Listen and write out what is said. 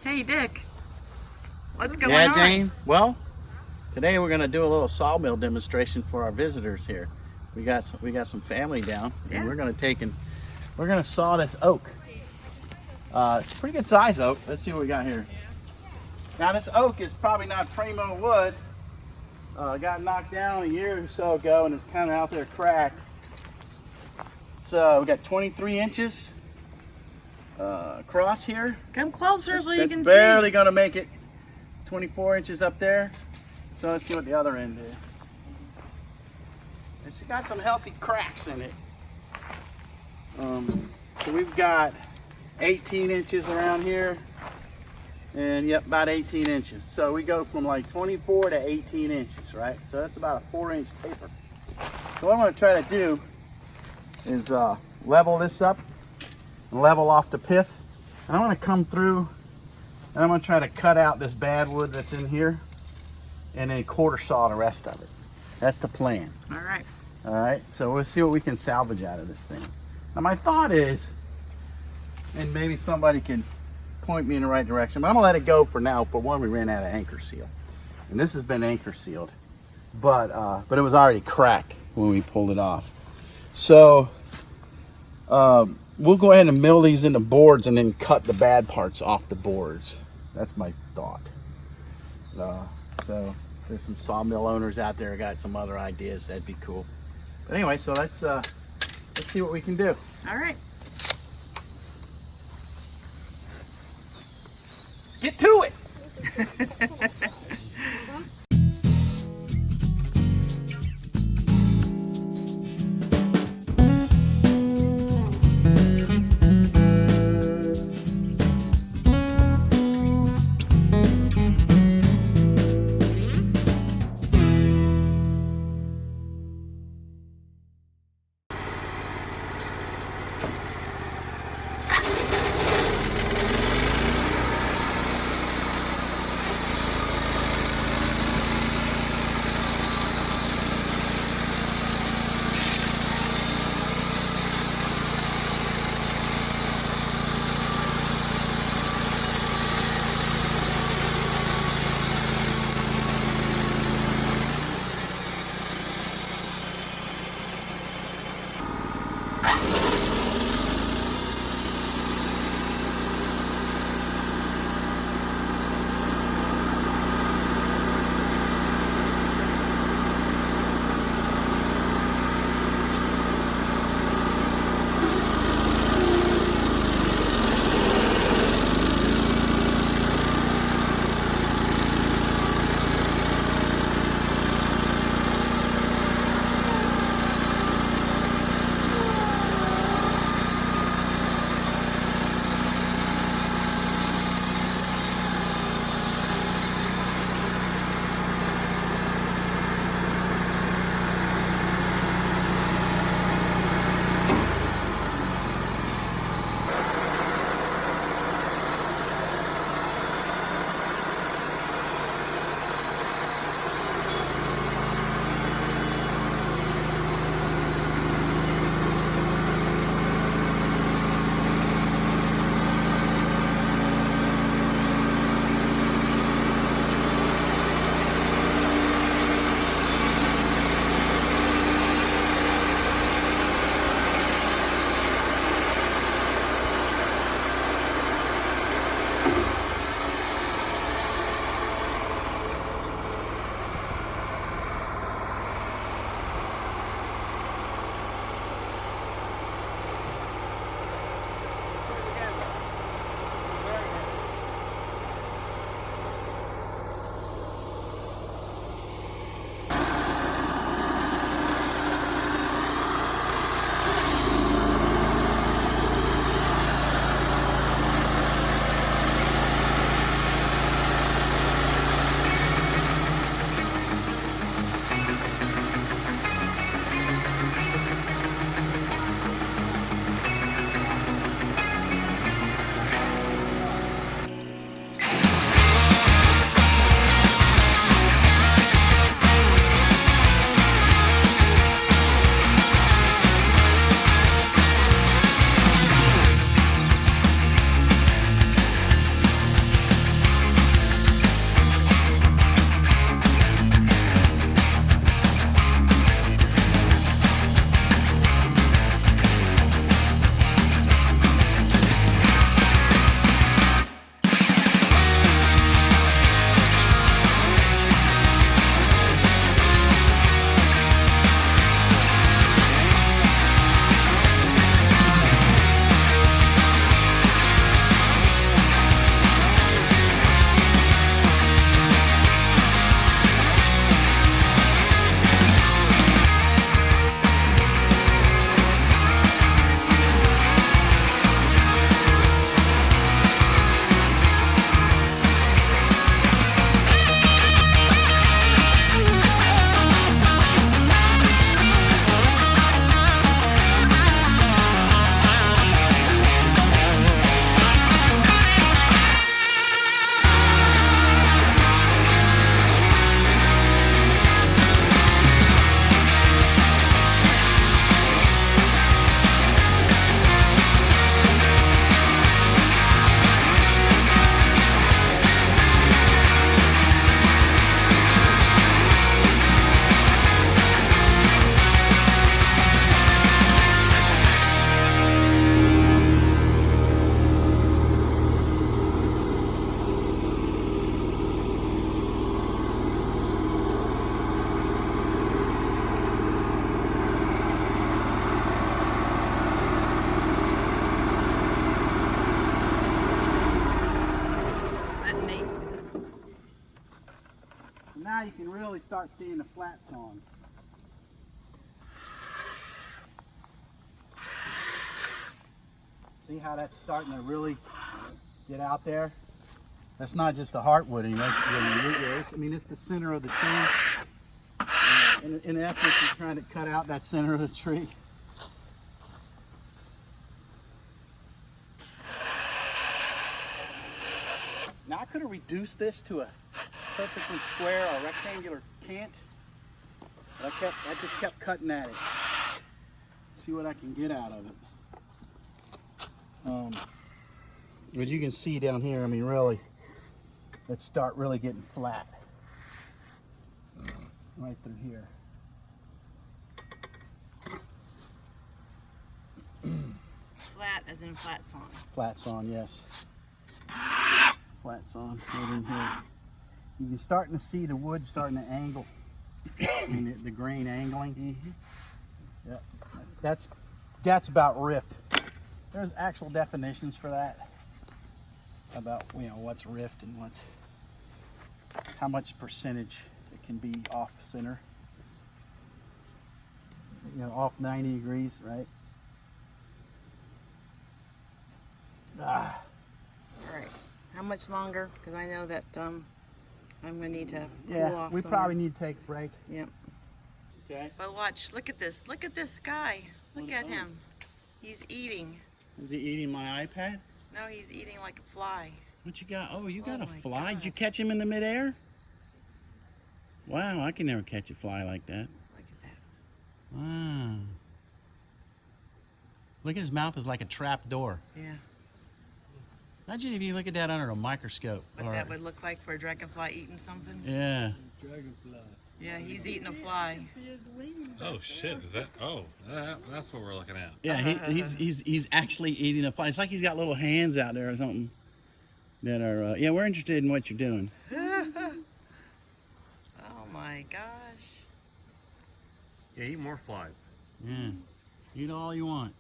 Hey, Dick. What's going Yeah, on? Jane. Well, today we're going to do a little sawmill demonstration for our visitors here. We got some family down, and Yeah. we're going to saw this oak. It's a pretty good size oak. Let's see what we got here. Now this oak is probably not primo wood. Got knocked down a year or so ago, and it's kind of out there cracked. So we got 23 inches across here. Come closer so you That's can barely see. going to make it. 24 inches up there. So let's see what the other end is. It's got some healthy cracks in it. So we've got 18 inches around here. And yep, about 18 inches. So we go from like 24 to 18 inches, right? So that's about a 4-inch taper. So what I'm going to try to do is level this up and level off the pith. And I'm going to come through and I'm going to try to cut out this bad wood that's in here and then quarter saw the rest of it. That's the plan. All right. All right, so we'll see what we can salvage out of this thing. Now my thought is, and maybe somebody can point me in the right direction, but I'm gonna let it go for now. For one, we ran out of anchor seal. And this has been anchor sealed, but it was already cracked when we pulled it off. So we'll go ahead and mill these into boards and then cut the bad parts off the boards. That's my thought. So there's some sawmill owners out there who got some other ideas. That'd be cool. But anyway, so let's see what we can do. All right. Get to it. now you can really start seeing the flat sawn. See how that's starting to really get out there? That's not just the heartwood anymore. I mean, it's the center of the tree. In essence, you're trying to cut out that center of the tree. Now I could have reduced this to a perfectly square or rectangular cant, but I just kept cutting at it. See what I can get out of it. As you can see down here, I mean, really, let's start really getting flat right through here. Flat as in flat sawn. Flat sawn, yes. Flat sawn right in here. You can starting to see the wood starting to angle. I mean, the grain angling. Yep. That's about rift. There's actual definitions for that. About, you know, what's rift and what's how much percentage it can be off center. You know, off 90 degrees, right? Ah. All right. How much longer? Because I know that I'm gonna need to cool Yeah, off. we somewhere. probably need to take a break. Yep. Okay. But watch. Look at this. Look at this guy. Look at him. He's eating. Is he eating my iPad? No, he's eating like a fly. What you got? Oh, you got a my fly? Did you God. catch him in the midair? Wow, I can never catch a fly like that. Look at that. Wow. Look, his mouth is like a trap door. Yeah. Imagine if you look at that under a microscope. What that would look like for a dragonfly eating something. Yeah. Dragonfly. Yeah, he's eating a fly. Oh shit! Is that? Oh, that's what we're looking at. Yeah, he's actually eating a fly. It's like he's got little hands out there or something that are. Yeah, we're interested in what you're doing. Oh my gosh. Yeah, eat more flies. Yeah, eat all you want.